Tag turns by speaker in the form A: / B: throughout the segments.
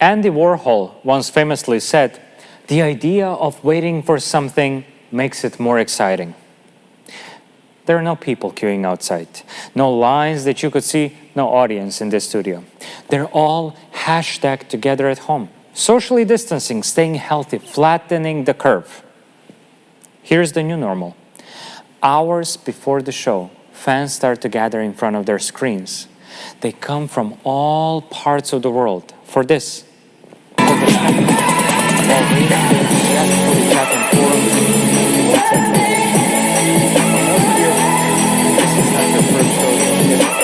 A: Andy Warhol once famously said, "The idea of waiting for something makes it more exciting." There are no people queuing outside, no lines that you could see, no audience in this studio. They're all hashtagged together at home, socially distancing, staying healthy, flattening the curve. Here's the new normal. Hours before the show, fans start to gather in front of their screens. They come from all parts of the world for this. While waiting, they enthusiastically chat on forums, etc. This is not the first show that you get.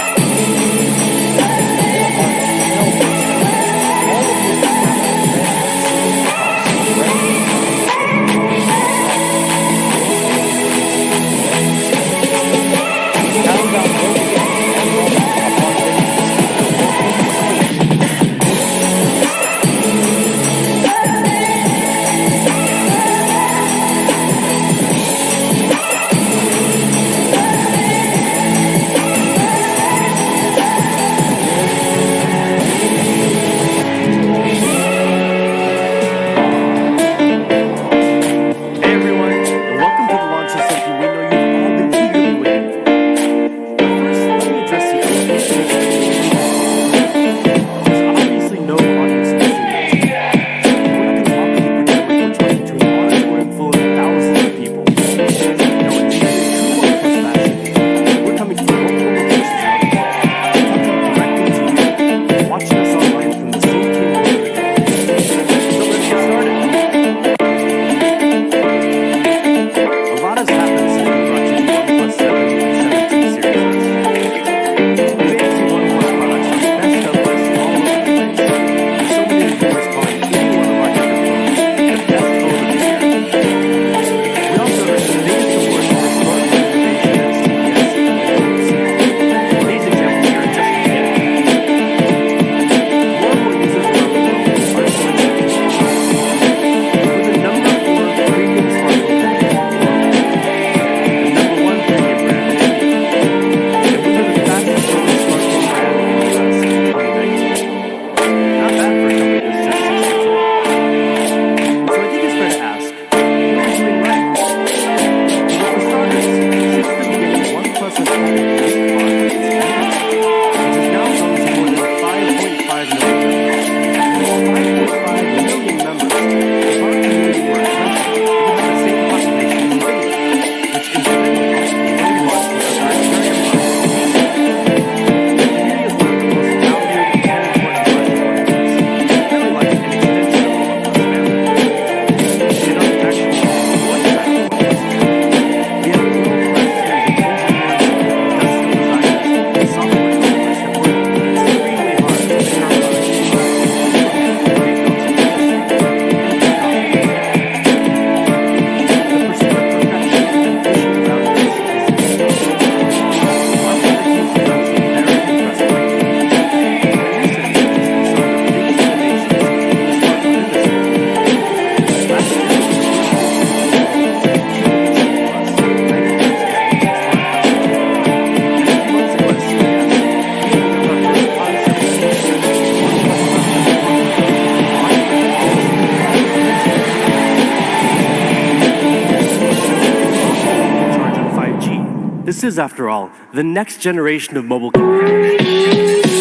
B: This is, after all, the next generation of mobile computers.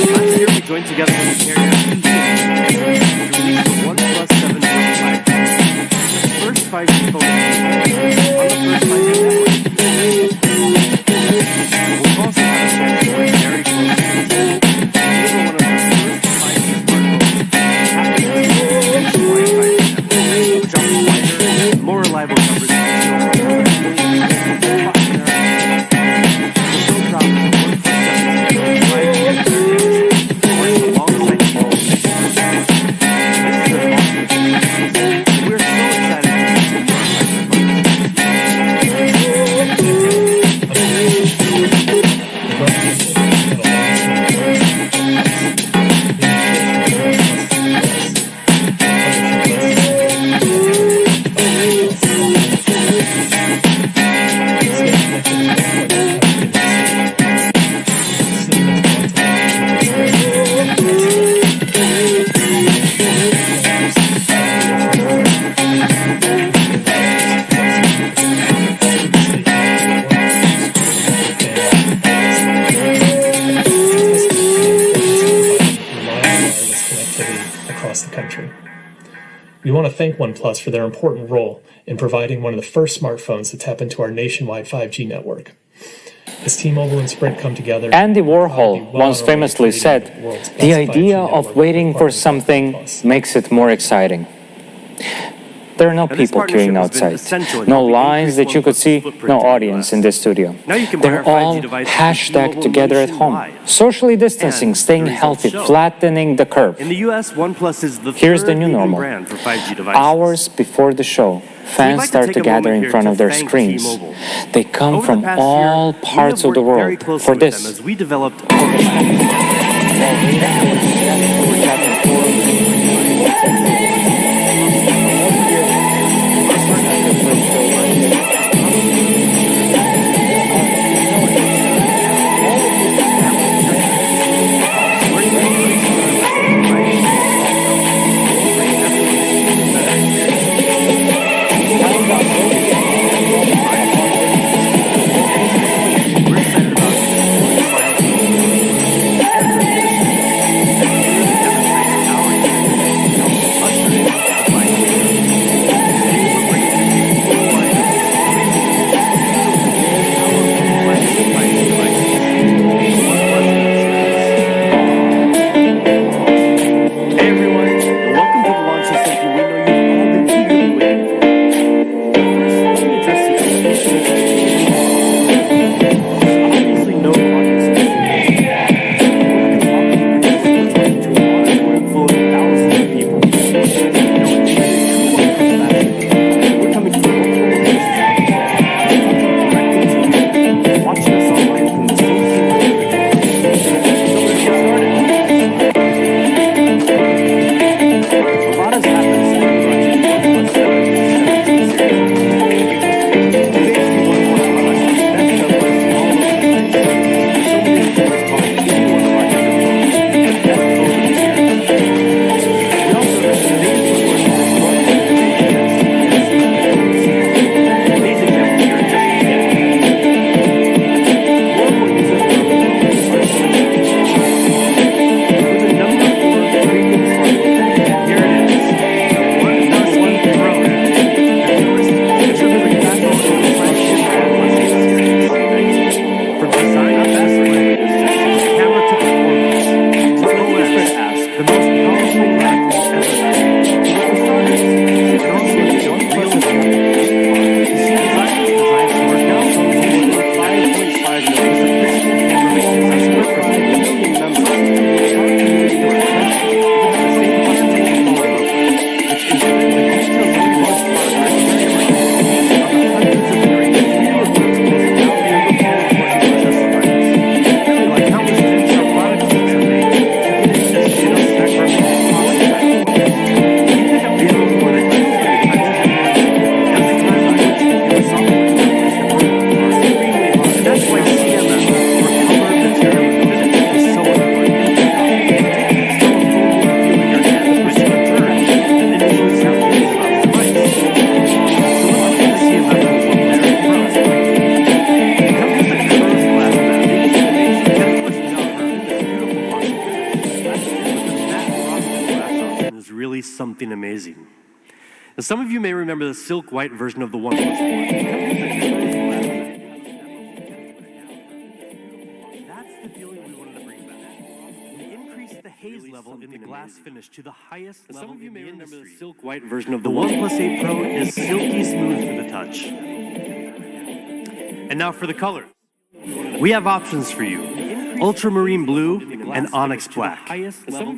B: Last year, we joined together with the carrier to release the OnePlus 7 5G, the first 5G phone on the first 5G network. We've also had a chance to work very closely to deliver one of the first 5G smartphones happening to the Wi-Fi network, which offers wider and more reliable coverage. Alongside
C: We want to thank OnePlus for their important role in providing one of the first smartphones to tap into our nationwide 5G network. As T-Mobile and Sprint come together,
A: Andy Warhol once famously said, "The idea of waiting for something makes it more exciting." There are no people queuing outside, no lines that you could see, no audience in this studio. They're all hashtag together at home, socially distancing, staying healthy, flattening the curve.
B: In the US, OnePlus is the
A: Here's the new
B: third leading
A: normal.
B: brand for 5G devices.
A: Hours before the show, fans start to gather in front of their screens. They come
B: Over
A: from
B: the past
A: all
B: year,
A: parts
B: we
A: of the
B: have worked very
A: world
B: closely
A: for
B: with them
A: this.
B: as we developed something amazing. Now, some of you may remember the silk white version of the OnePlus 4. That's the feeling we wanted to bring back. We increased the haze level in the glass finish to the highest level. Some of you may remember the silk white version of the OnePlus 8 Pro is silky smooth to the touch. And now for the colors. We have options for you. Ultramarine blue and onyx black.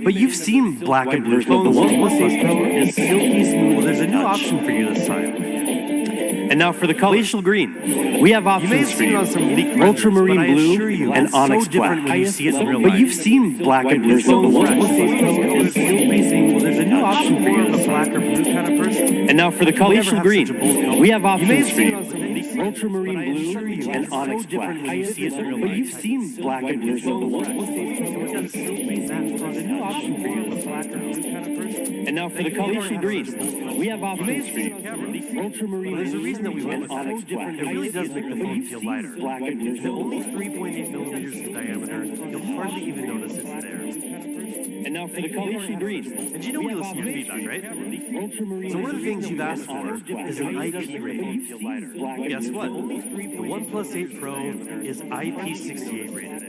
B: But you've seen black and blue phones. The OnePlus 8 Pro is silky smooth. Well, there's a new option for you this time. And now for the color. Glacial green. We have options for you. Ultramarine blue and onyx black. But you've seen black and blue phones. The OnePlus 8 Pro is silky smooth. There's a new option for you. A black or blue kind of person. And now for the color. Glacial green. We have options for you. Ultramarine blue and onyx black. But you've seen black and blue phones. And now for the color green, we have options for you. Ultramarine. There's a reason that we went with onyx black. It really does make the phone feel lighter. Black and blue. Only 3.8 millimeters in diameter. You'll hardly even notice it's there. And now
D: now for the color green.
B: And you know we listen to your feedback, right? So one of the things you've asked for is an IP rating. Guess what? The OnePlus 8 Pro is IP68 rated.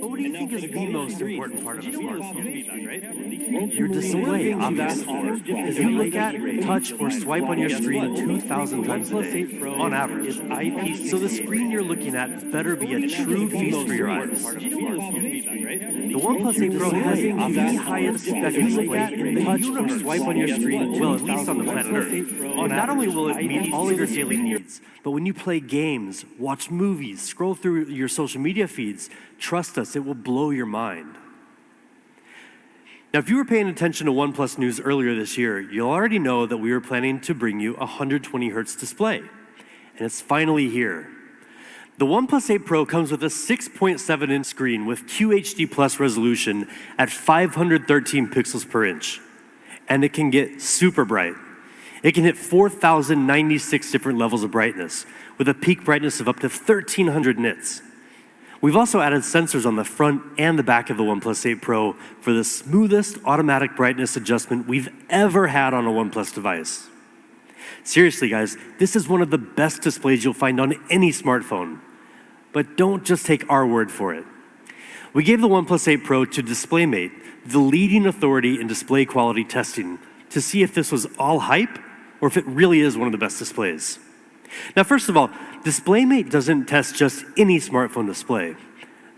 B: But what do you think is the most important part of a smartphone? Your display, obviously. As you look at, touch, or swipe on your screen 2,000 times a day, on average. So the screen you're looking at better be a true feast for your eyes. The OnePlus 8 Pro has the highest spec display in the touch or swipe on your screen, well, at least on the planet Earth. Not only will it meet all of your daily needs, but when you play games, watch movies, scroll through your social media feeds, trust us, it will blow your mind. Now, if you were paying attention to OnePlus news earlier this year, you'll already know that we were planning to bring you a 120 hertz display, and it's finally here. The OnePlus 8 Pro comes with a 6.7-inch screen with QHD Plus resolution at 513 pixels per inch, and it can get super bright. It can hit 4,096 different levels of brightness, with a peak brightness of up to 1,300 nits. We've also added sensors on the front and the back of the OnePlus 8 Pro for the smoothest automatic brightness adjustment we've ever had on a OnePlus device. Seriously, guys, this is one of the best displays you'll find on any smartphone. But don't just take our word for it. We gave the OnePlus 8 Pro to DisplayMate, the leading authority in display quality testing, to see if this was all hype or if it really is one of the best displays. Now, first of all, DisplayMate doesn't test just any smartphone display.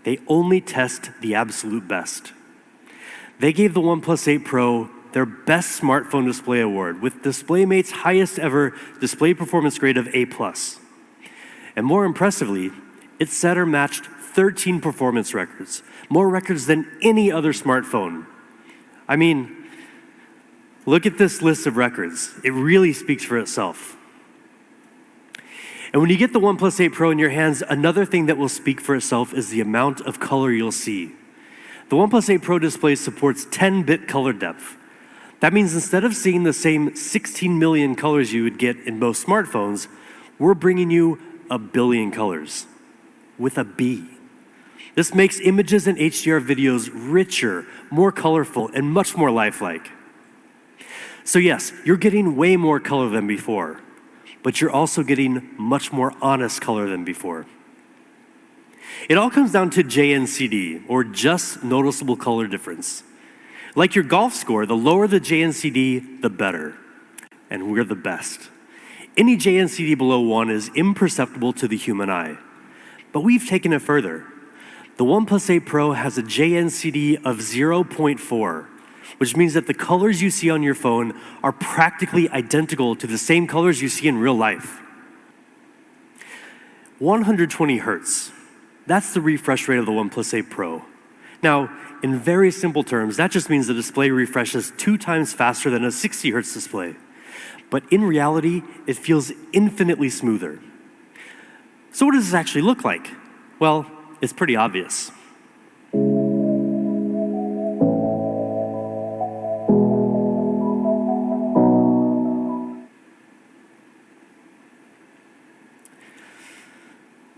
B: They only test the absolute best. They gave the OnePlus 8 Pro their Best Smartphone Display Award with DisplayMate's highest ever display performance grade of A+. And more impressively, it set or matched 13 performance records, more records than any other smartphone. I mean, look at this list of records. It really speaks for itself. And when you get the OnePlus 8 Pro in your hands, another thing that will speak for itself is the amount of color you'll see. The OnePlus 8 Pro display supports 10-bit color depth. That means instead of seeing the same 16 million colors you would get in most smartphones, we're bringing you 1 billion colors, with a B. This makes images and HDR videos richer, more colorful, and much more lifelike. So yes, you're getting way more color than before, but you're also getting much more honest color than before. It all comes down to JNCD, or just noticeable color difference. Like your golf score, the lower the JNCD, the better. And we're the best. Any JNCD below 1 is imperceptible to the human eye. But we've taken it further. The OnePlus 8 Pro has a JNCD of 0.4, which means that the colors you see on your phone are practically identical to the same colors you see in real life. 120 hertz. That's the refresh rate of the OnePlus 8 Pro. Now, in very simple terms, that just means the display refreshes 2 times faster than a 60 hertz display. But in reality, it feels infinitely smoother. So what does this actually look like? Well, it's pretty obvious.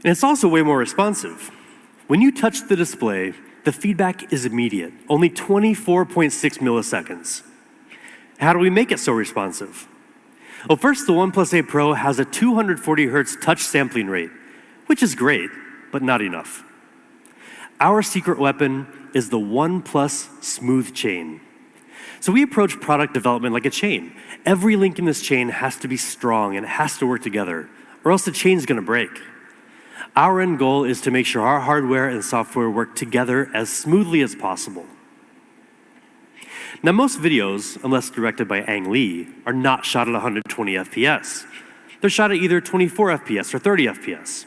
B: And it's also way more responsive. When you touch the display, the feedback is immediate, only 24.6 milliseconds. How do we make it so responsive? Well, first, the OnePlus 8 Pro has a 240 hertz touch sampling rate, which is great, but not enough. Our secret weapon is the OnePlus Smooth Chain. So we approach product development like a chain. Every link in this chain has to be strong and it has to work together, or else the chain's gonna break. Our end goal is to make sure our hardware and software work together as smoothly as possible. Now, most videos, unless directed by Ang Lee, are not shot at 120 FPS. They're shot at either 24 FPS or 30 FPS.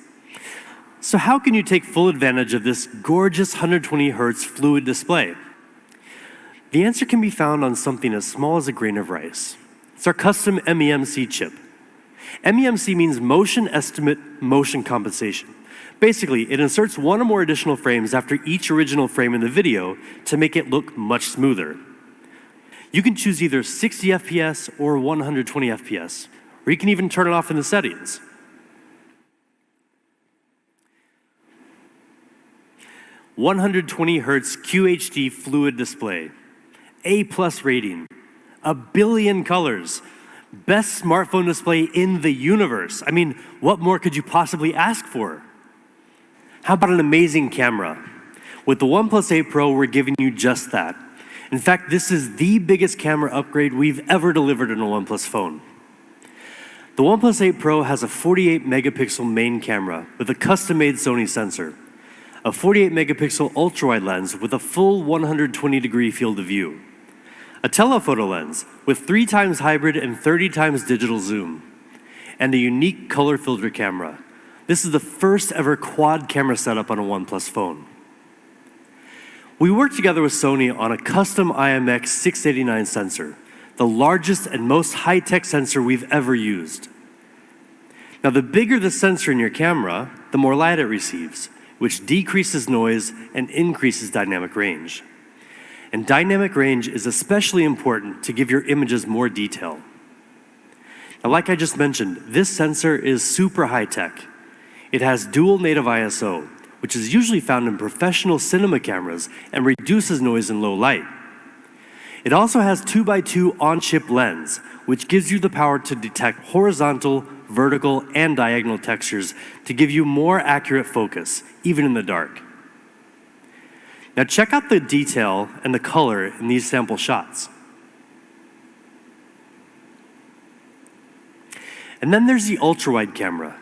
B: So how can you take full advantage of this gorgeous 120 hertz fluid display? The answer can be found on something as small as a grain of rice. It's our custom MEMC chip. MEMC means motion estimate motion compensation. Basically, it inserts 1 or more additional frames after each original frame in the video to make it look much smoother. You can choose either 60 FPS or 120 FPS, or you can even turn it off in the settings. (120 hertz QHD fluid display. A+ rating, 1 billion colors, best smartphone display in the universe. I mean, what more could you possibly ask for? How about an amazing camera? With the OnePlus 8 Pro, we're giving you just that. In fact, this is the biggest camera upgrade we've ever delivered in a OnePlus phone. The OnePlus 8 Pro has a 48 megapixel main camera with a custom-made Sony sensor, a 48 megapixel ultra-wide lens with a full 120-degree field of view, a telephoto lens with 3 times hybrid and 30 times digital zoom, and a unique color filter camera. This is the first ever quad camera setup on a OnePlus phone. We worked together with Sony on a custom IMX689 sensor, the largest and most high-tech sensor we've ever used. Now, the bigger the sensor in your camera, the more light it receives, which decreases noise and increases dynamic range. And dynamic range is especially important to give your images more detail. Now, like I just mentioned, this sensor is super high-tech. It has dual native ISO, which is usually found in professional cinema cameras and reduces noise in low light. It also has 2x2 on-chip lens, which gives you the power to detect horizontal, vertical, and diagonal textures to give you more accurate focus, even in the dark. Now check out the detail and the color in these sample shots. And then there's the ultra-wide camera.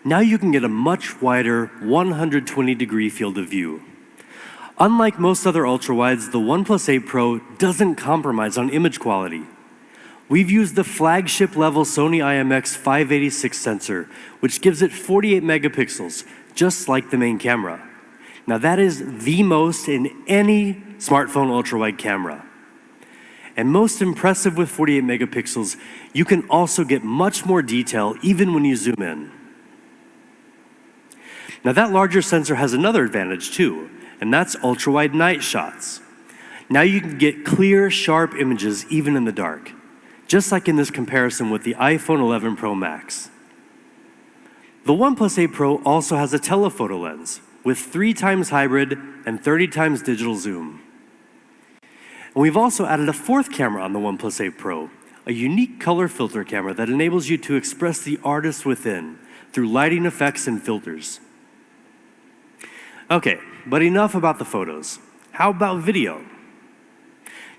B: Now you can get a much wider 120-degree field of view. Unlike most other ultra-wides, the OnePlus 8 Pro doesn't compromise on image quality. We've used the flagship level Sony IMX586 sensor, which gives it 48 megapixels, just like the main camera. Now that is the most in any smartphone ultra-wide camera. And most impressive with 48 megapixels, you can also get much more detail even when you zoom in. Now that larger sensor has another advantage too, and that's ultra-wide night shots. Now you can get clear, sharp images even in the dark, just like in this comparison with the iPhone 11 Pro Max. The OnePlus 8 Pro also has a telephoto lens with 3 times hybrid and 30 times digital zoom. And we've also added a 4th camera on the OnePlus 8 Pro, a unique color filter camera that enables you to express the artist within through lighting effects and filters. Okay, but enough about the photos. How about video?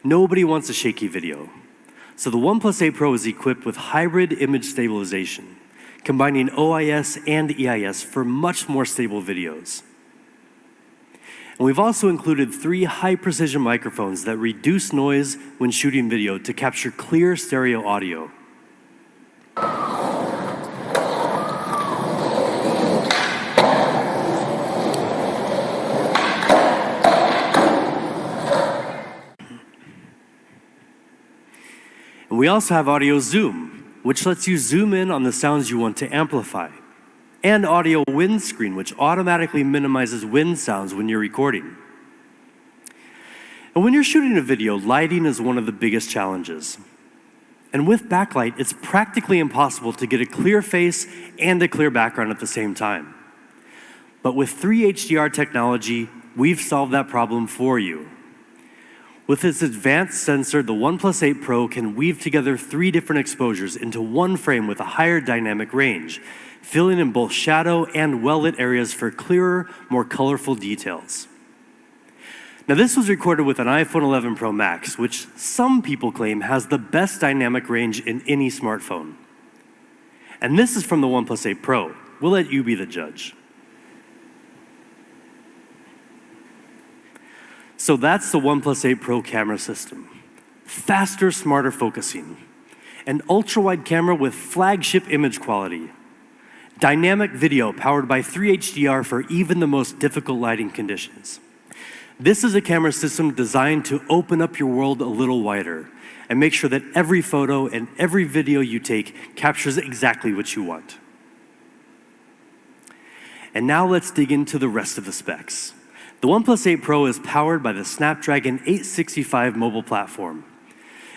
B: Nobody wants a shaky video. So the OnePlus 8 Pro is equipped with hybrid image stabilization, combining OIS and EIS for much more stable videos. And we've also included 3 high-precision microphones that reduce noise when shooting video to capture clear stereo audio. And we also have audio zoom, which lets you zoom in on the sounds you want to amplify, and audio windscreen, which automatically minimizes wind sounds when you're recording. And when you're shooting a video, lighting is one of the biggest challenges. And with backlight, it's practically impossible to get a clear face and a clear background at the same time. But with 3 HDR technology, we've solved that problem for you. With its advanced sensor, the OnePlus 8 Pro can weave together 3 different exposures into one frame with a higher dynamic range, filling in both shadow and well-lit areas for clearer, more colorful details. Now this was recorded with an iPhone 11 Pro Max, which some people claim has the best dynamic range in any smartphone. And this is from the OnePlus 8 Pro. We'll let you be the judge. So that's the OnePlus 8 Pro camera system. Faster, smarter focusing. An ultra-wide camera with flagship image quality. Dynamic video powered by 3 HDR for even the most difficult lighting conditions. This is a camera system designed to open up your world a little wider and make sure that every photo and every video you take captures exactly what you want. And now let's dig into the rest of the specs. The OnePlus 8 Pro is powered by the Snapdragon 865 mobile platform.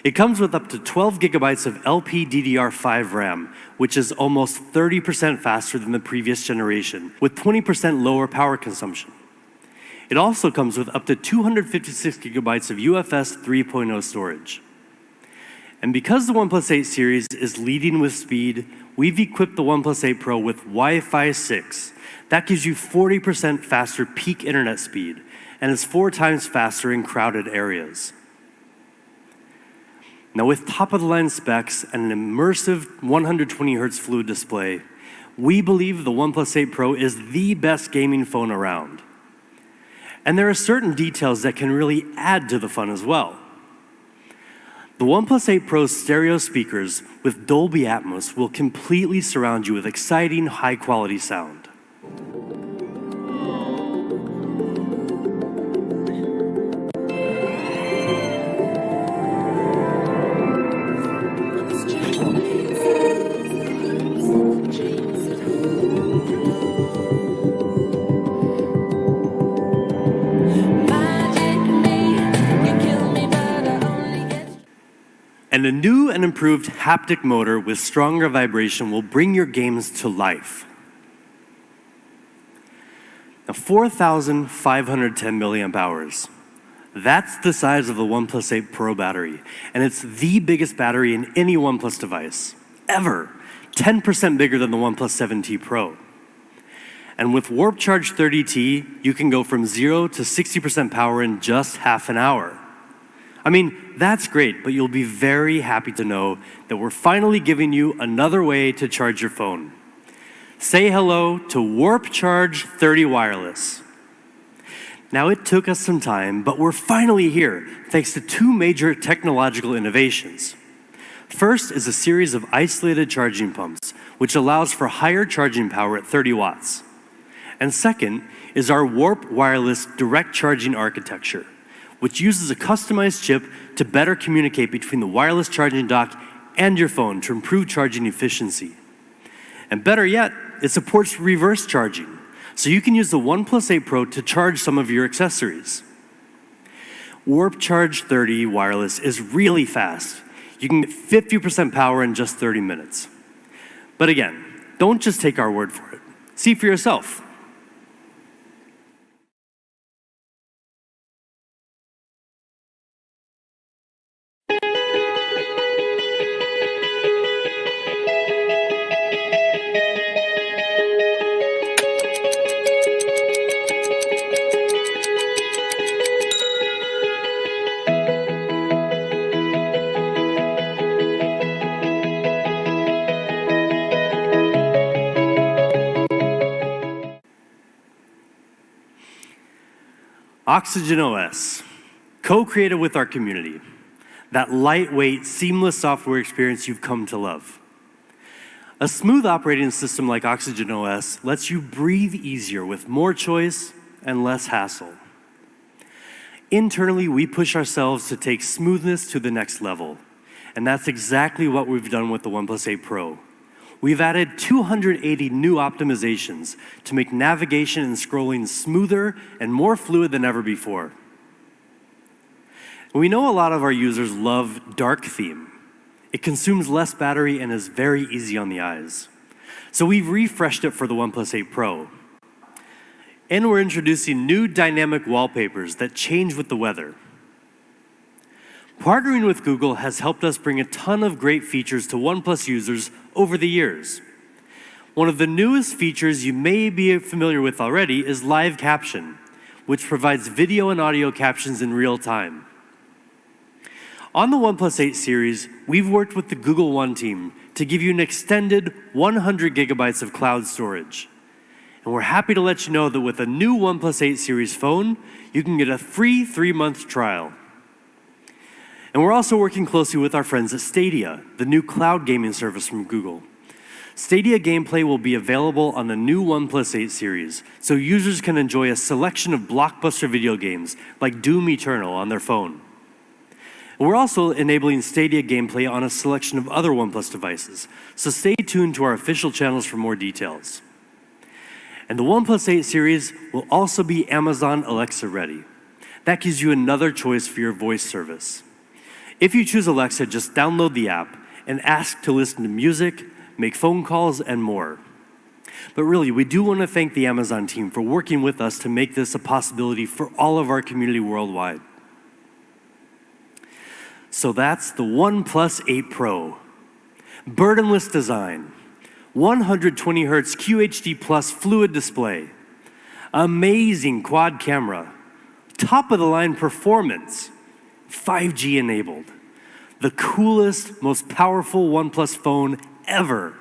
B: It comes with up to 12 gigabytes of LPDDR5 RAM, which is almost 30% faster than the previous generation, with 20% lower power consumption. It also comes with up to 256 gigabytes of UFS 3.0 storage. And because the OnePlus 8 series is leading with speed, we've equipped the OnePlus 8 Pro with Wi-Fi 6. That gives you 40% faster peak internet speed, and is 4 times faster in crowded areas. Now, with top-of-the-line specs and an immersive 120Hz fluid display, we believe the OnePlus 8 Pro is the best gaming phone around. And there are certain details that can really add to the fun as well. The OnePlus 8 Pro's stereo speakers with Dolby Atmos will completely surround you with exciting, high-quality sound. And a new and improved haptic motor with stronger vibration will bring your games to life. Now, 4,510 milliamp hours. That's the size of the OnePlus 8 Pro battery, and it's the biggest battery in any OnePlus device, ever. 10% bigger than the OnePlus 7T Pro. And with Warp Charge 30T, you can go from 0 to 60% power in just half an hour. I mean, that's great, but you'll be very happy to know that we're finally giving you another way to charge your phone. Say hello to Warp Charge 30 Wireless. Now, it took us some time, but we're finally here, thanks to 2 major technological innovations. First is a series of isolated charging pumps, which allows for higher charging power at 30 watts. And second is our Warp Wireless direct charging architecture, which uses a customized chip to better communicate between the wireless charging dock and your phone to improve charging efficiency. And better yet, it supports reverse charging, so you can use the OnePlus 8 Pro to charge some of your accessories. Warp Charge 30 Wireless is really fast. You can get 50% power in just 30 minutes. But again, don't just take our word for it. See for yourself. Oxygen OS, co-created with our community. That lightweight, seamless software experience you've come to love. A smooth operating system like Oxygen OS lets you breathe easier with more choice and less hassle. Internally, we push ourselves to take smoothness to the next level, and that's exactly what we've done with the OnePlus 8 Pro. We've added 280 new optimizations to make navigation and scrolling smoother and more fluid than ever before. We know a lot of our users love dark theme. It consumes less battery and is very easy on the eyes. So we've refreshed it for the OnePlus 8 Pro. And we're introducing new dynamic wallpapers that change with the weather. Partnering with Google has helped us bring a ton of great features to OnePlus users over the years. One of the newest features you may be familiar with already is Live Caption, which provides video and audio captions in real time. On the OnePlus 8 series, we've worked with the Google One team to give you an extended 100 gigabytes of cloud storage. And we're happy to let you know that with a new OnePlus 8 series phone, you can get a free 3-month trial. And we're also working closely with our friends at Stadia, the new cloud gaming service from Google. Stadia gameplay will be available on the new OnePlus 8 series, so users can enjoy a selection of blockbuster video games like Doom Eternal on their phone. And we're also enabling Stadia gameplay on a selection of other OnePlus devices, so stay tuned to our official channels for more details. And the OnePlus 8 series will also be Amazon Alexa ready. That gives you another choice for your voice service. If you choose Alexa, just download the app and ask to listen to music, make phone calls, and more. But really, we do want to thank the Amazon team for working with us to make this a possibility for all of our community worldwide. So that's the OnePlus 8 Pro. Burdenless design, 120 Hz QHD Plus fluid display, amazing quad camera, top of the line performance, 5G enabled, the coolest, most powerful OnePlus phone ever.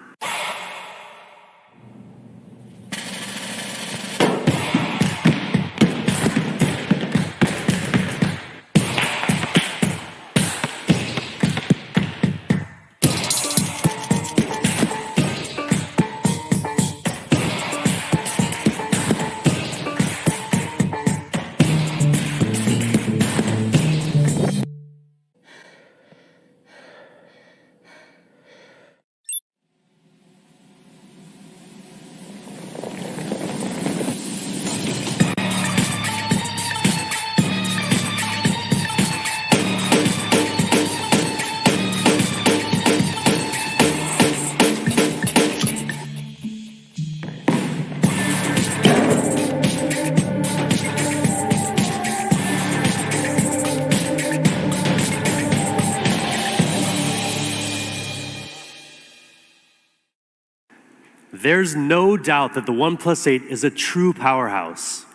B: There's no doubt that the OnePlus 8 is a true powerhouse.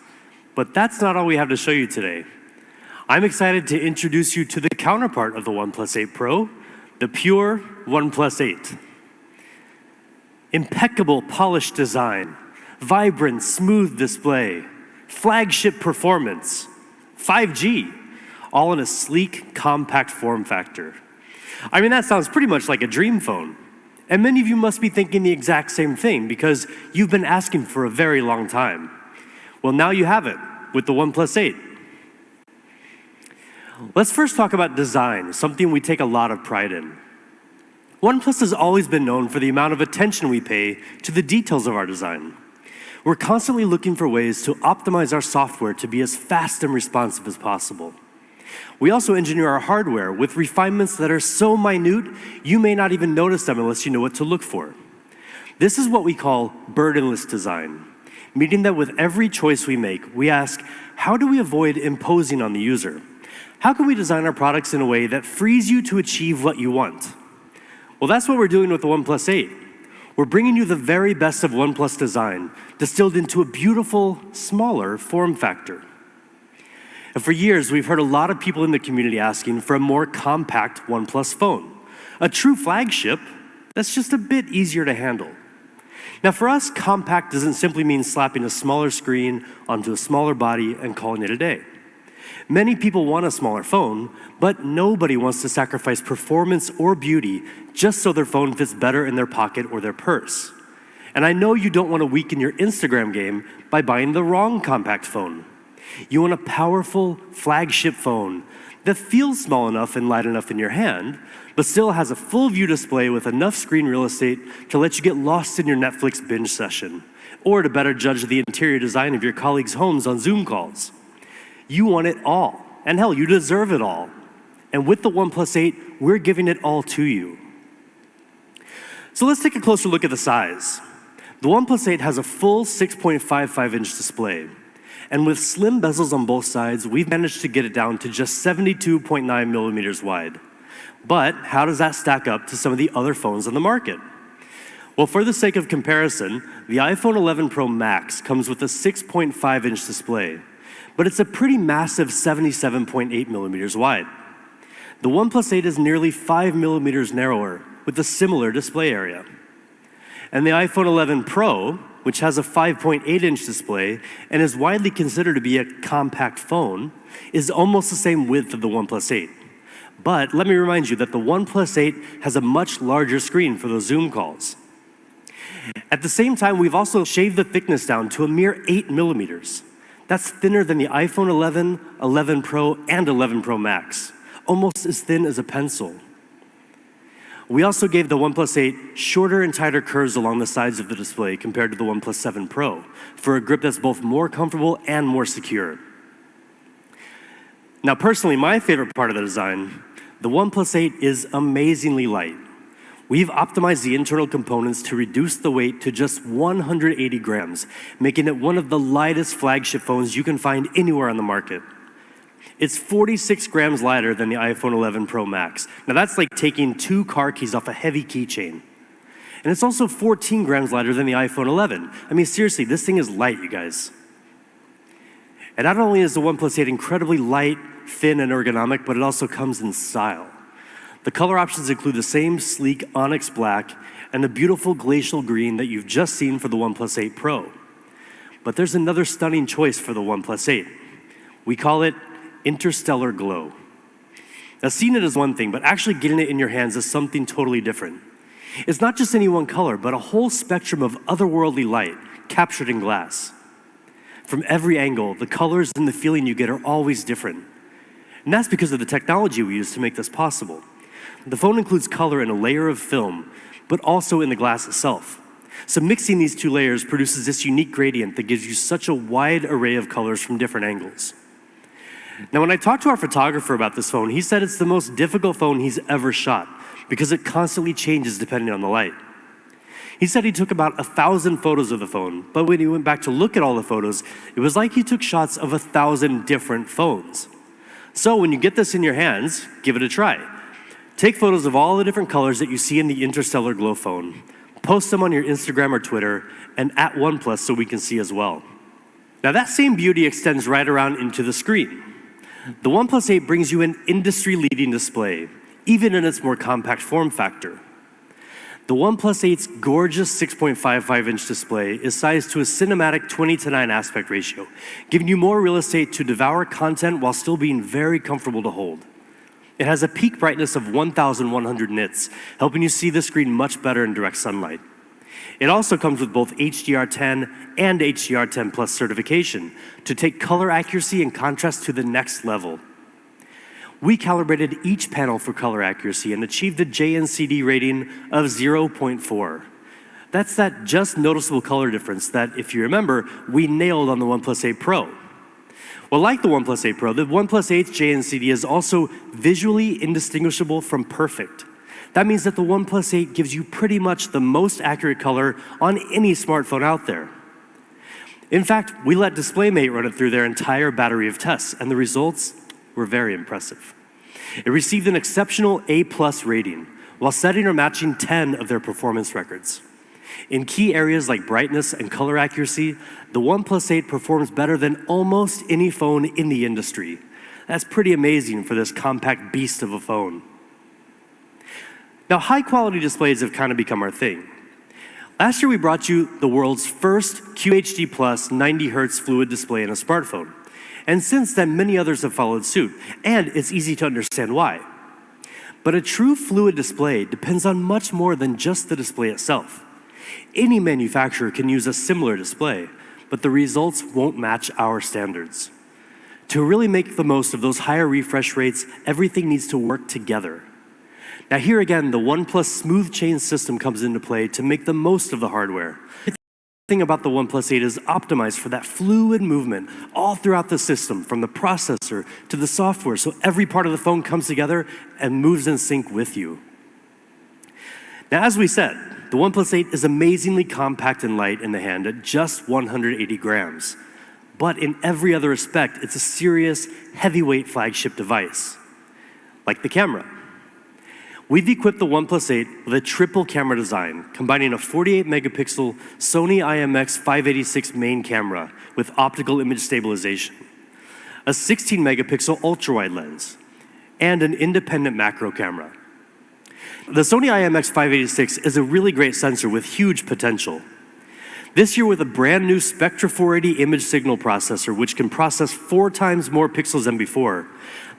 B: But that's not all we have to show you today. I'm excited to introduce you to the counterpart of the OnePlus 8 Pro, the pure OnePlus 8. Impeccable polished design, vibrant, smooth display, flagship performance, 5G, all in a sleek, compact form factor. I mean, that sounds pretty much like a dream phone. And many of you must be thinking the exact same thing because you've been asking for a very long time. Well, now you have it with the OnePlus 8. Let's first talk about design, something we take a lot of pride in. OnePlus has always been known for the amount of attention we pay to the details of our design. We're constantly looking for ways to optimize our software to be as fast and responsive as possible. We also engineer our hardware with refinements that are so minute, you may not even notice them unless you know what to look for. This is what we call burdenless design, meaning that with every choice we make, we ask, how do we avoid imposing on the user? How can we design our products in a way that frees you to achieve what you want? Well, that's what we're doing with the OnePlus 8. We're bringing you the very best of OnePlus design, distilled into a beautiful, smaller form factor. And for years, we've heard a lot of people in the community asking for a more compact OnePlus phone, a true flagship that's just a bit easier to handle. Now for us, compact doesn't simply mean slapping a smaller screen onto a smaller body and calling it a day. Many people want a smaller phone, but nobody wants to sacrifice performance or beauty just so their phone fits better in their pocket or their purse. And I know you don't want to weaken your Instagram game by buying the wrong compact phone. You want a powerful flagship phone that feels small enough and light enough in your hand, but still has a full view display with enough screen real estate to let you get lost in your Netflix binge session, or to better judge the interior design of your colleagues' homes on Zoom calls. You want it all, and hell, you deserve it all. And with the OnePlus 8, we're giving it all to you. So let's take a closer look at the size. The OnePlus 8 has a full 6.55-inch display. And with slim bezels on both sides, we've managed to get it down to just 72.9 millimeters wide. But how does that stack up to some of the other phones on the market? Well, for the sake of comparison, the iPhone 11 Pro Max comes with a 6.5-inch display, but it's a pretty massive 77.8 millimeters wide. The OnePlus 8 is nearly 5 millimeters narrower with a similar display area. And the iPhone 11 Pro, which has a 5.8-inch display and is widely considered to be a compact phone, is almost the same width of the OnePlus 8. But let me remind you that the OnePlus 8 has a much larger screen for those Zoom calls. At the same time, we've also shaved the thickness down to a mere 8 millimeters. That's thinner than the iPhone 11, 11 Pro, and 11 Pro Max, almost as thin as a pencil. We also gave the OnePlus 8 shorter and tighter curves along the sides of the display compared to the OnePlus 7 Pro for a grip that's both more comfortable and more secure. Now, personally, my favorite part of the design, the OnePlus 8 is amazingly light. We've optimized the internal components to reduce the weight to just 180 grams, making it one of the lightest flagship phones you can find anywhere on the market. It's 46 grams lighter than the iPhone 11 Pro Max. Now that's like taking 2 car keys off a heavy keychain. And it's also 14 grams lighter than the iPhone 11. I mean, seriously, this thing is light, you guys. And not only is the OnePlus 8 incredibly light, thin, and ergonomic, but it also comes in style. The color options include the same sleek onyx black and the beautiful glacial green that you've just seen for the OnePlus 8 Pro. But there's another stunning choice for the OnePlus 8. We call it Interstellar Glow. Now, seeing it is one thing, but actually getting it in your hands is something totally different. It's not just any one color, but a whole spectrum of otherworldly light captured in glass. From every angle, the colors and the feeling you get are always different. And that's because of the technology we use to make this possible. The phone includes color in a layer of film, but also in the glass itself. So mixing these 2 layers produces this unique gradient that gives you such a wide array of colors from different angles. Now, when I talked to our photographer about this phone, he said it's the most difficult phone he's ever shot because it constantly changes depending on the light. He said he took about 1,000 photos of the phone, but when he went back to look at all the photos, it was like he took shots of 1,000 different phones. So when you get this in your hands, give it a try. Take photos of all the different colors that you see in the Interstellar Glow phone, post them on your Instagram or Twitter, and at OnePlus so we can see as well. Now that same beauty extends right around into the screen. The OnePlus 8 brings you an industry-leading display, even in its more compact form factor. The OnePlus 8's gorgeous 6.55-inch display is sized to a cinematic 20:9 aspect ratio, giving you more real estate to devour content while still being very comfortable to hold. It has a peak brightness of 1,100 nits, helping you see the screen much better in direct sunlight. It also comes with both HDR10 and HDR10 Plus certification to take color accuracy and contrast to the next level. We calibrated each panel for color accuracy and achieved a JNCD rating of 0.4. That's that just noticeable color difference that, if you remember, we nailed on the OnePlus 8 Pro. Well, like the OnePlus 8 Pro, the OnePlus 8's JNCD is also visually indistinguishable from perfect. That means that the OnePlus 8 gives you pretty much the most accurate color on any smartphone out there. In fact, we let DisplayMate run it through their entire battery of tests, and the results were very impressive. It received an exceptional A+ rating, while setting or matching 10 of their performance records. In key areas like brightness and color accuracy, the OnePlus 8 performs better than almost any phone in the industry. That's pretty amazing for this compact beast of a phone. Now, high-quality displays have kind of become our thing. Last year, we brought you the world's first QHD Plus 90 Hz fluid display in a smartphone. And since then, many others have followed suit, and it's easy to understand why. But a true fluid display depends on much more than just the display itself. Any manufacturer can use a similar display, but the results won't match our standards. To really make the most of those higher refresh rates, everything needs to work together. Now here again, the OnePlus Smooth Chain system comes into play to make the most of the hardware. The thing about the OnePlus 8 is optimized for that fluid movement all throughout the system, from the processor to the software, so every part of the phone comes together and moves in sync with you. Now, as we said, the OnePlus 8 is amazingly compact and light in the hand at just 180 grams. But in every other respect, it's a serious, heavyweight flagship device, like the camera. We've equipped the OnePlus 8 with a triple camera design, combining a 48-megapixel Sony IMX586 main camera with optical image stabilization, a 16-megapixel ultra-wide lens, and an independent macro camera. The Sony IMX586 is a really great sensor with huge potential. This year, with a brand new Spectra 480 image signal processor, which can process 4 times more pixels than before,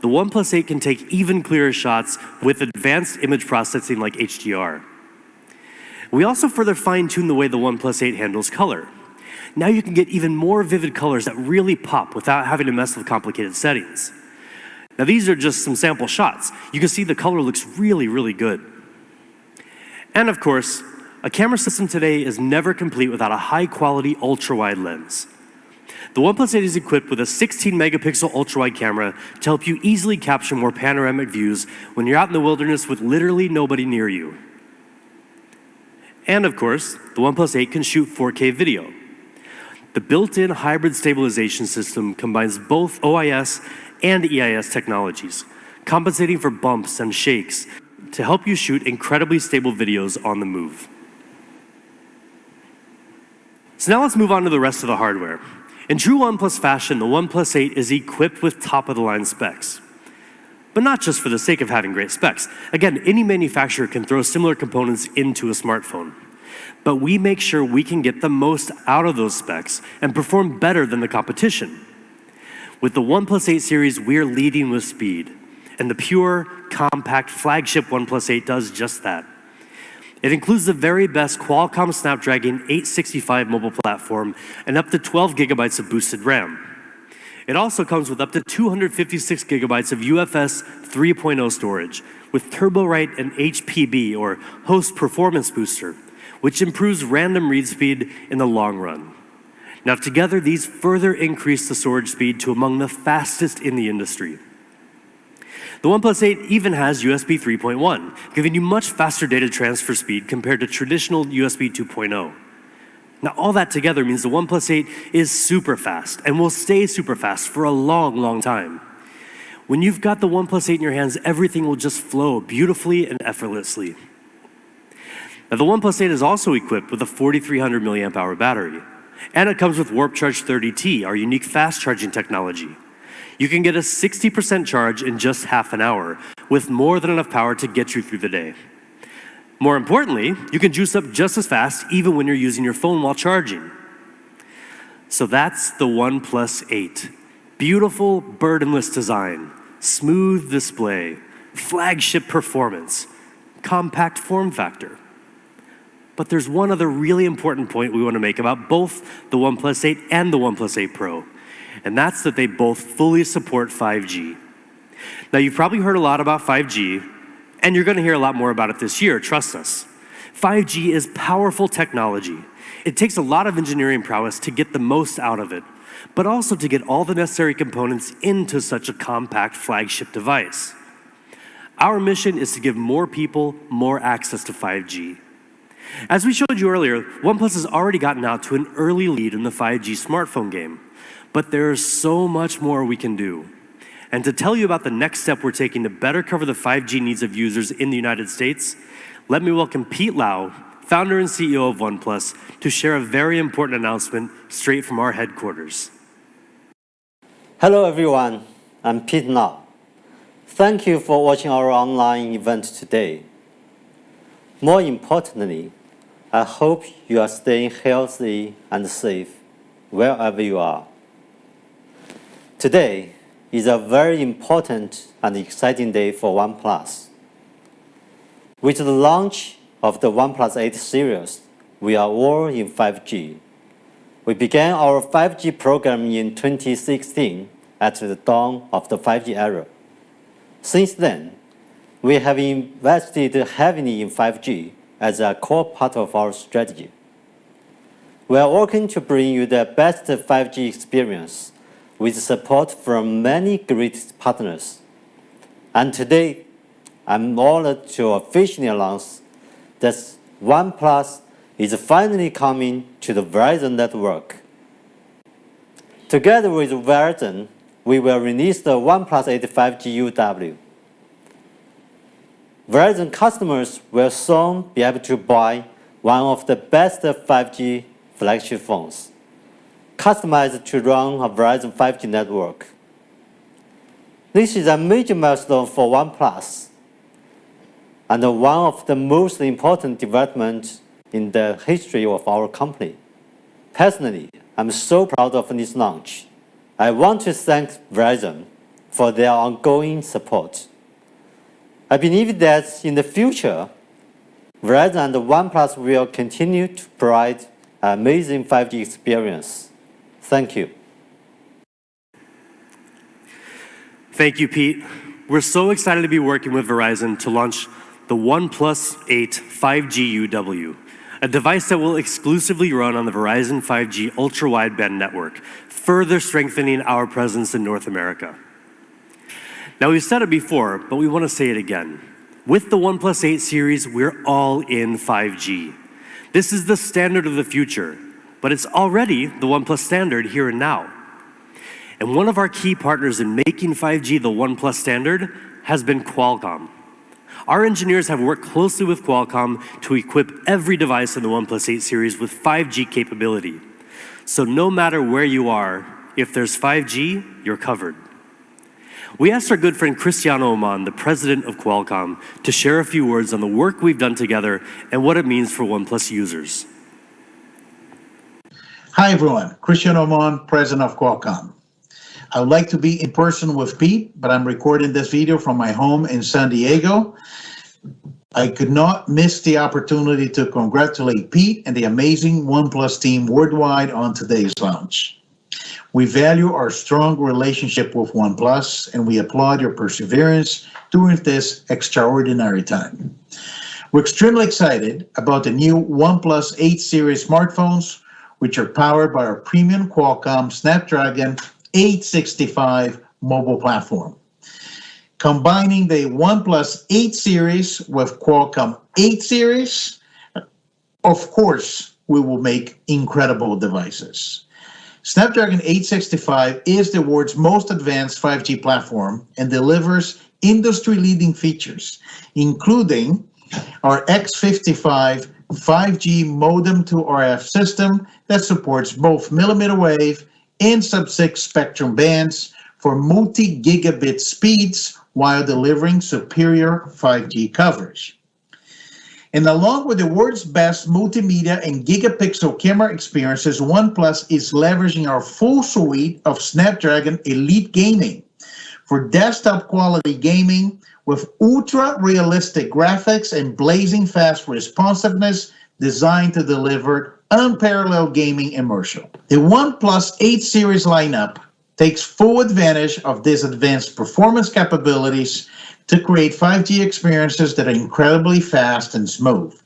B: the OnePlus 8 can take even clearer shots with advanced image processing like HDR. We also further fine-tuned the way the OnePlus 8 handles color. Now you can get even more vivid colors that really pop without having to mess with complicated settings. Now these are just some sample shots. You can see the color looks really, really good. And of course, a camera system today is never complete without a high-quality ultra-wide lens. The OnePlus 8 is equipped with a 16-megapixel ultra-wide camera to help you easily capture more panoramic views when you're out in the wilderness with literally nobody near you. And of course, the OnePlus 8 can shoot 4K video. The built-in hybrid stabilization system combines both OIS and EIS technologies, compensating for bumps and shakes to help you shoot incredibly stable videos on the move. So now let's move on to the rest of the hardware. In true OnePlus fashion, the OnePlus 8 is equipped with top-of-the-line specs. But not just for the sake of having great specs. Again, any manufacturer can throw similar components into a smartphone. But we make sure we can get the most out of those specs and perform better than the competition. With the OnePlus 8 series, we're leading with speed. And the pure, compact flagship OnePlus 8 does just that. It includes the very best Qualcomm Snapdragon 865 mobile platform and up to 12 gigabytes of boosted RAM. It also comes with up to 256 gigabytes of UFS 3.0 storage with TurboWrite and HPB, or Host Performance Booster, which improves random read speed in the long run. Now together, these further increase the storage speed to among the fastest in the industry. The OnePlus 8 even has USB 3.1, giving you much faster data transfer speed compared to traditional USB 2.0. Now, all that together means the OnePlus 8 is super fast and will stay super fast for a long, long time. When you've got the OnePlus 8 in your hands, everything will just flow beautifully and effortlessly. Now, the OnePlus 8 is also equipped with a 4,300 milliamp hour battery, and it comes with Warp Charge 30T, our unique fast charging technology. You can get a 60% charge in just half an hour, with more than enough power to get you through the day. More importantly, you can juice up just as fast even when you're using your phone while charging. So that's the OnePlus 8. Beautiful, burdenless design, smooth display, flagship performance, compact form factor. But there's one other really important point we want to make about both the OnePlus 8 and the OnePlus 8 Pro, and that's that they both fully support 5G. Now, you've probably heard a lot about 5G, and you're going to hear a lot more about it this year, trust us. 5G is powerful technology. It takes a lot of engineering prowess to get the most out of it, but also to get all the necessary components into such a compact flagship device. Our mission is to give more people more access to 5G. As we showed you earlier, OnePlus has already gotten out to an early lead in the 5G smartphone game, but there's so much more we can do. And to tell you about the next step we're taking to better cover the 5G needs of users in the United States, let me welcome Pete Lau, founder and CEO of OnePlus, to share a very important announcement straight from our headquarters.
D: Hello everyone, I'm Pete Lau. Thank you for watching our online event today. More importantly, I hope you are staying healthy and safe wherever you are. Today is a very important and exciting day for OnePlus. With the launch of the OnePlus 8 series, we are all in 5G. We began our 5G program in 2016 at the dawn of the 5G era. Since then, we have invested heavily in 5G as a core part of our strategy. We are working to bring you the best 5G experience with support from many great partners. And today, I'm honored to officially announce that OnePlus is finally coming to the Verizon network. Together with Verizon, we will release the OnePlus 8 5G UW. Verizon customers will soon be able to buy one of the best 5G flagship phones, customized to run a Verizon 5G network. This is a major milestone for OnePlus and one of the most important developments in the history of our company. Personally, I'm so proud of this launch. I want to thank Verizon for their ongoing support. I believe that in the future, Verizon and OnePlus will continue to provide an amazing 5G experience. Thank you.
B: Thank you, Pete. We're so excited to be working with Verizon to launch the OnePlus 8 5G UW, a device that will exclusively run on the Verizon 5G ultra-wideband network, further strengthening our presence in North America. Now, we've said it before, but we want to say it again. With the OnePlus 8 series, we're all in 5G. This is the standard of the future, but it's already the OnePlus standard here and now. And one of our key partners in making 5G the OnePlus standard has been Qualcomm. Our engineers have worked closely with Qualcomm to equip every device in the OnePlus 8 series with 5G capability. So no matter where you are, if there's 5G, you're covered. We asked our good friend Cristiano Oman, the president of Qualcomm, to share a few words on the work we've done together and what it means for OnePlus users.
E: Hi everyone, Cristiano Oman, president of Qualcomm. I would like to be in person with Pete, but I'm recording this video from my home in San Diego. I could not miss the opportunity to congratulate Pete and the amazing OnePlus team worldwide on today's launch. We value our strong relationship with OnePlus, and we applaud your perseverance during this extraordinary time. We're extremely excited about the new OnePlus 8 series smartphones, which are powered by our premium Qualcomm Snapdragon 865 mobile platform. Combining the OnePlus 8 series with Qualcomm 8 series, of course, we will make incredible devices. Snapdragon 865 is the world's most advanced 5G platform and delivers industry-leading features, including our X55 5G modem to RF system that supports both millimeter wave and sub-6 spectrum bands for multi-gigabit speeds while delivering superior 5G coverage. And along with the world's best multimedia and gigapixel camera experiences, OnePlus is leveraging our full suite of Snapdragon Elite Gaming for desktop quality gaming with ultra-realistic graphics and blazing fast responsiveness designed to deliver unparalleled gaming immersion. The OnePlus 8 series lineup takes full advantage of these advanced performance capabilities to create 5G experiences that are incredibly fast and smooth.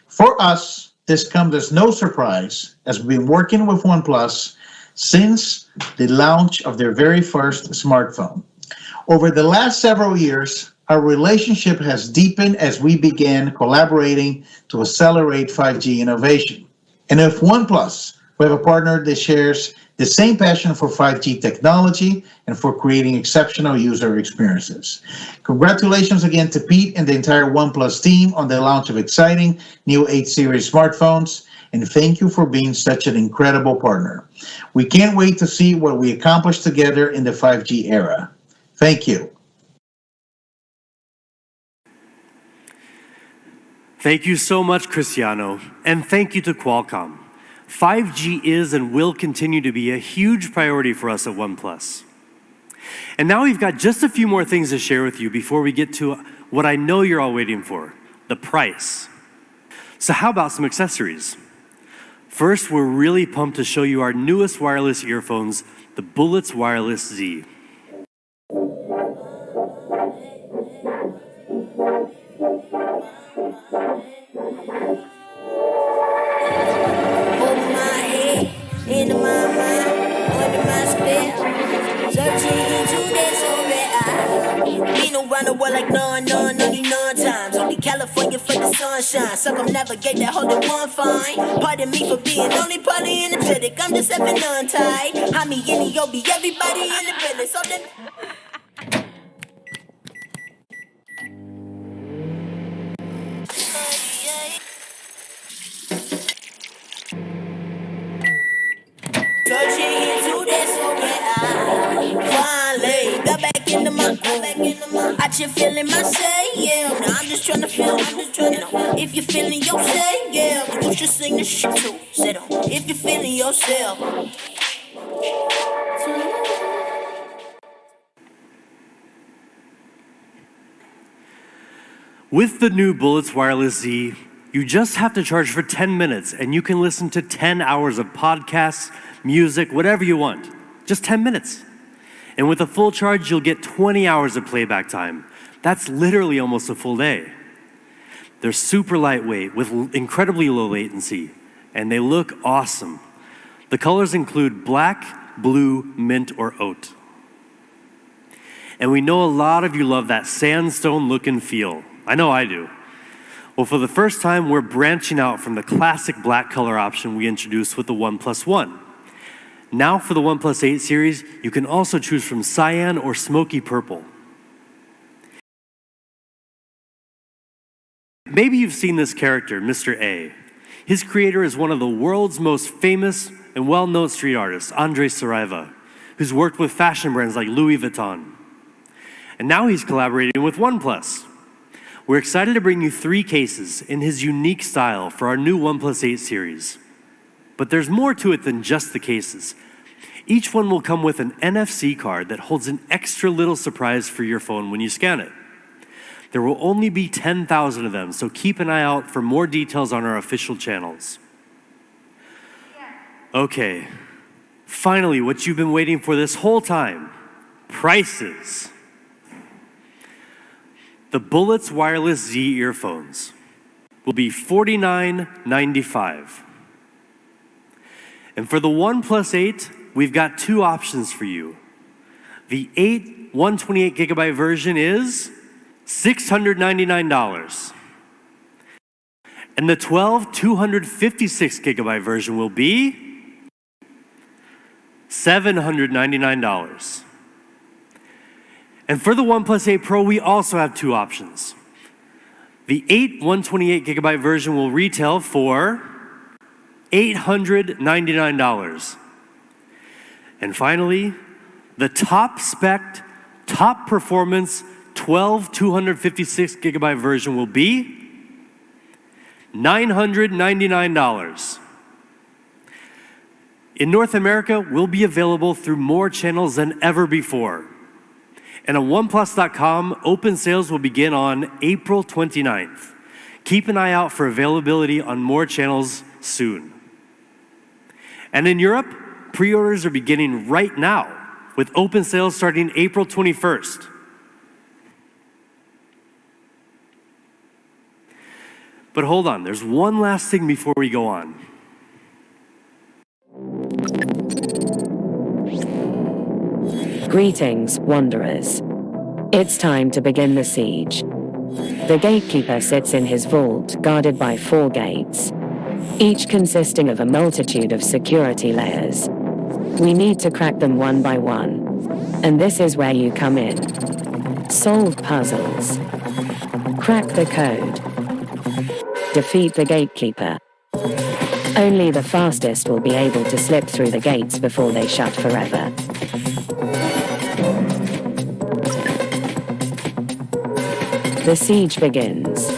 E: For us, this comes as no surprise, as we've been working with OnePlus since the launch of their very first smartphone. Over the last several years, our relationship has deepened as we began collaborating to accelerate 5G innovation. And with OnePlus, we have a partner that shares the same passion for 5G technology and for creating exceptional user experiences. Congratulations again to Pete and the entire OnePlus team on the launch of exciting new 8 series smartphones, and thank you for being such an incredible partner. We can't wait to see what we accomplish together in the 5G era. Thank you.
B: Thank you so much, Cristiano, and thank you to Qualcomm. 5G is and will continue to be a huge priority for us at OnePlus. And now we've got just a few more things to share with you before we get to what I know you're all waiting for, the price. So how about some accessories? First, we're really pumped to show you our newest wireless earphones, the Bullets Wireless Z.
F: Into my mind, under my spell, searching into this over. Been around the world like none, only 9 times. Only California for the sunshine. Circumnavigate that whole one fine. Pardon me for being only partly energetic. I'm just having untied. I'm me in the OB, everybody in the business. So then. Searching into this over. Finally, got back into my I just feeling myself, yeah. Now I'm just trying to feel, if you're feeling yourself, yeah, you should sing this shit too. Sit on. If you're feeling yourself.
B: With the new Bullets Wireless Z, you just have to charge for 10 minutes and you can listen to 10 hours of podcasts, music, whatever you want. Just 10 minutes. And with a full charge, you'll get 20 hours of playback time. That's literally almost a full day. They're super lightweight with incredibly low latency, and they look awesome. The colors include black, blue, mint, or oat. And we know a lot of you love that sandstone look and feel. I know I do. Well, for the first time, we're branching out from the classic black color option we introduced with the OnePlus One. Now for the OnePlus 8 series, you can also choose from cyan or smoky purple. Maybe you've seen this character, Mr. A. His creator is one of the world's most famous and well-known street artists, Andres Saraiva, who's worked with fashion brands like Louis Vuitton. And now he's collaborating with OnePlus. We're excited to bring you 3 cases in his unique style for our new OnePlus 8 series. But there's more to it than just the cases. Each one will come with an NFC card that holds an extra little surprise for your phone when you scan it. There will only be 10,000 of them, so keep an eye out for more details on our official channels. Okay, finally, what you've been waiting for this whole time, prices. The Bullets Wireless Z earphones will be $49.95. And for the OnePlus 8, we've got 2 options for you. The 8 128GB version is $699. And the 12 256GB version will be $799. And for the OnePlus 8 Pro, we also have 2 options. The 8 128GB version will retail for $899. And finally, the top spec, top performance 12 256GB version will be $999. In North America, we'll be available through more channels than ever before. And on OnePlus.com, open sales will begin on April 29th. Keep an eye out for availability on more channels soon. And in Europe, pre-orders are beginning right now, with open sales starting April 21st. But hold on, there's one last thing before we go on.
G: Greetings, wanderers. It's time to begin the siege. The gatekeeper sits in his vault, guarded by 4 gates, each consisting of a multitude of security layers. We need to crack them one by one, and this is where you come in. Solve puzzles. Crack the code. Defeat the gatekeeper. Only the fastest will be able to slip through the gates before they shut forever. The siege begins.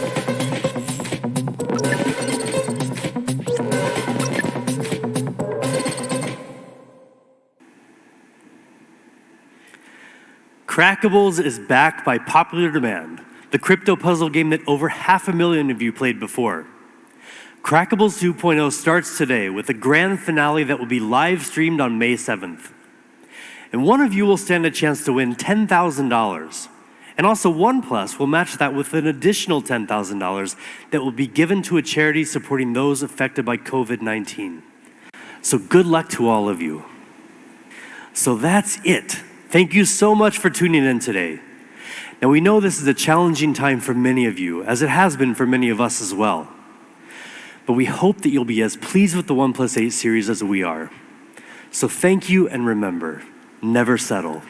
B: Crackables is back by popular demand, the crypto puzzle game that over 500,000 of you played before. Crackables 2.0 starts today with a grand finale that will be live streamed on May 7th. And one of you will stand a chance to win $10,000. And also OnePlus will match that with an additional $10,000 that will be given to a charity supporting those affected by COVID-19. So good luck to all of you. So that's it. Thank you so much for tuning in today. Now we know this is a challenging time for many of you, as it has been for many of us as well. But we hope that you'll be as pleased with the OnePlus 8 series as we are. So thank you, and remember, never settle.